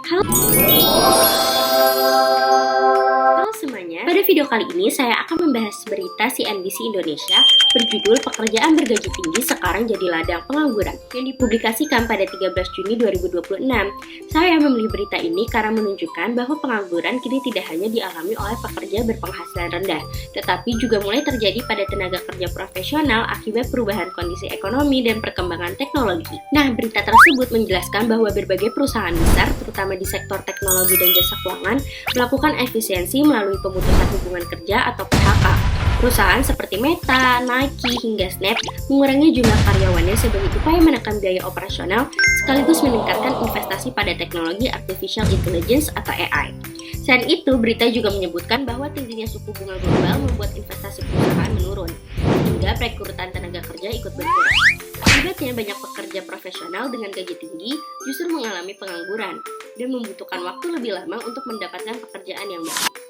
Halo semuanya, pada video kali ini saya akan membahas berita CNBC Indonesia berjudul Pekerjaan Bergaji Tinggi Sekarang Jadi Ladang Pengangguran yang dipublikasikan pada 13 Juni 2026. Saya memilih berita ini karena menunjukkan bahwa pengangguran kini tidak hanya dialami oleh pekerja berpenghasilan rendah, tetapi juga mulai terjadi pada tenaga kerja profesional akibat perubahan kondisi ekonomi dan perkembangan teknologi. Nah, berita tersebut menjelaskan bahwa berbagai perusahaan besar, terutama di sektor teknologi dan jasa keuangan, melakukan efisiensi melalui pemutusan hubungan kerja atau PHK. Perusahaan seperti Meta, Nike, hingga Snap mengurangi jumlah karyawannya sebagai upaya menekan biaya operasional sekaligus meningkatkan investasi pada teknologi Artificial Intelligence atau AI. Selain itu, berita juga menyebutkan bahwa tingginya suku bunga global membuat investasi perusahaan menurun, hingga perekrutan tenaga kerja ikut berkurang. Akibatnya, banyak pekerja profesional dengan gaji tinggi justru mengalami pengangguran dan membutuhkan waktu lebih lama untuk mendapatkan pekerjaan yang baru.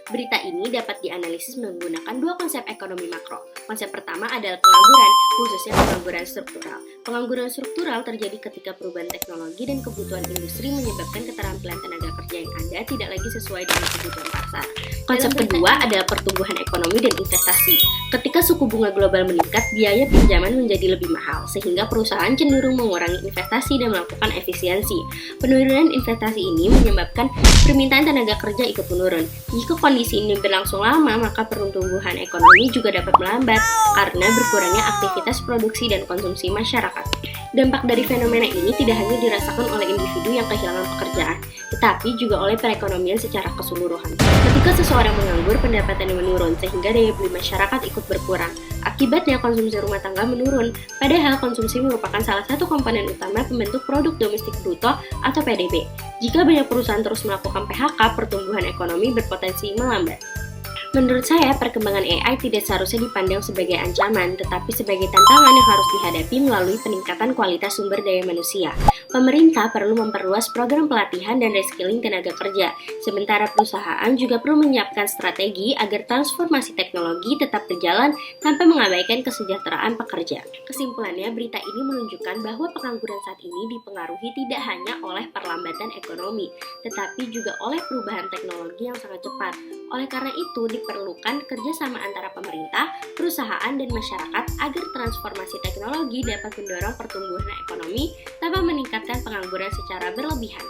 Berita ini dapat dianalisis menggunakan dua konsep ekonomi makro. Konsep pertama adalah pengangguran, khususnya pengangguran struktural. Pengangguran struktural terjadi ketika perubahan teknologi dan kebutuhan industri menyebabkan keterampilan tenaga kerja yang ada tidak lagi sesuai dengan kebutuhan pasar. Konsep kedua adalah pertumbuhan ekonomi dan investasi. Ketika suku bunga global meningkat, biaya pinjaman menjadi lebih mahal, sehingga perusahaan cenderung mengurangi investasi dan melakukan efisiensi. Penurunan investasi ini menyebabkan permintaan tenaga kerja ikut menurun. Jika kondisi ini berlangsung lama, maka pertumbuhan ekonomi juga dapat melambat karena berkurangnya aktivitas produksi dan konsumsi masyarakat. Dampak dari fenomena ini tidak hanya dirasakan oleh individu yang kehilangan pekerjaan, tetapi juga oleh perekonomian secara keseluruhan. Ketika seseorang menganggur, pendapatannya menurun sehingga daya beli masyarakat ikut berkurang. Akibatnya konsumsi rumah tangga menurun, padahal konsumsi merupakan salah satu komponen utama pembentuk produk domestik bruto atau PDB. Jika banyak perusahaan terus melakukan PHK, pertumbuhan ekonomi berpotensi melambat. Menurut saya, perkembangan AI tidak seharusnya dipandang sebagai ancaman, tetapi sebagai tantangan yang harus dihadapi melalui peningkatan kualitas sumber daya manusia. Pemerintah perlu memperluas program pelatihan dan reskilling tenaga kerja, sementara perusahaan juga perlu menyiapkan strategi agar transformasi teknologi tetap berjalan tanpa mengabaikan kesejahteraan pekerja. Kesimpulannya, berita ini menunjukkan bahwa pengangguran saat ini dipengaruhi tidak hanya oleh perlambatan ekonomi, tetapi juga oleh perubahan teknologi yang sangat cepat. Oleh karena itu, diperlukan kerjasama antara pemerintah, perusahaan, dan masyarakat agar transformasi teknologi dapat mendorong pertumbuhan ekonomi tanpa meningkatkan pengangguran secara berlebihan.